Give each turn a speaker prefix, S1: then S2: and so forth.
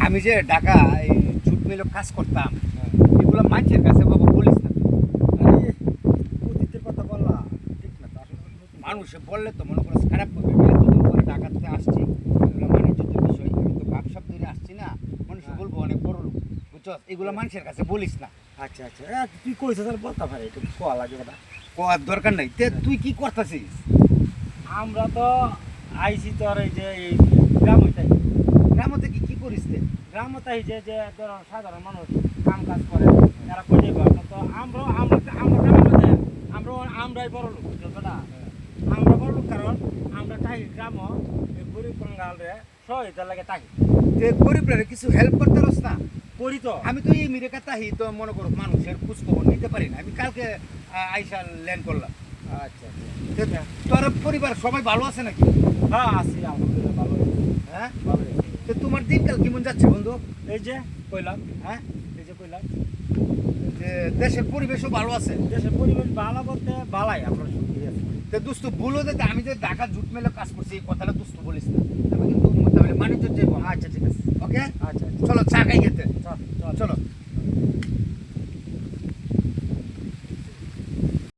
S1: আমি যে ঢাকা এই জুট মিলে কাজ করতাম, এগুলো মানুষের কাছে বাবা বলিস না তুই।
S2: আরে অতীতের কথা বললা ঠিক না তো আসলে
S1: মানুষে বললে তো মনে করো খারাপ করবে। আমি এতদিন পরে ঢাকা থেকে আসছি, এগুলো বাণিজ্যের বিষয়, আমি তো ব্যবসা ধরে আসছি না, মানুষ বলবো অনেক বড় লোক, বুঝছো? এগুলো মানুষের কাছে বলিস না।
S2: আচ্ছা আচ্ছা তুই কইছিস আর বলতে পারে একটু কোয়া লাগে কথা
S1: কোয়ার দরকার নাই। তুই কি করতেছিস?
S2: আমরা তো আইছি তোর এই যে এই গ্রামটাই
S1: গ্রামতে কি করিস তে?
S2: গ্রামতাই যে যে ধর সাধারণ মানুষ কাম কাজ করে তারা কই যাইব তো আমরা আমরা আমরা গ্রামের মধ্যে আমরাই বড় লোক যতটা আমরা বড় লোক কারণ আমরা তাই গ্রাম এই গরিব বাঙ্গাল রে সহায়তা লাগে তাই
S1: যে গরিবরা কিছু হেল্প করতে পারস না?
S2: করি তো
S1: আমি তো এই মিরেকা তাহি তো মনে করো মানুষের খোঁজ খবর নিতে পারি না। আমি কালকে আইসা ল্যান্ড করলাম।
S2: আচ্ছা
S1: তো
S2: আচ্ছা
S1: তোর পরিবার সবাই ভালো আছে নাকি?
S2: হ্যাঁ আছি আলহামদুলিল্লাহ ভালো
S1: হ্যাঁ,
S2: ভালো
S1: তো তোমার দিনকাল কেমন যাচ্ছে বন্ধু?
S2: এই যে কইলাম
S1: হ্যাঁ,
S2: এই যে কইলাম
S1: যে দেশের পরিবেশও ভালো আছে?
S2: দেশের পরিবেশ ভালো বলতে ভালাই আমরা সুখী আছি
S1: তো দোস্ত ভুলো যে আমি যে ঢাকা জুট মেলে কাজ করছি এই কথাটা দোস্ত বলিস না। আমি কিন্তু তাহলে বাণিজ্য যাইব।
S2: আচ্ছা ঠিক আছে
S1: ওকে,
S2: আচ্ছা আচ্ছা
S1: চলো চা খাই খেতে।
S2: চল চল
S1: চলো।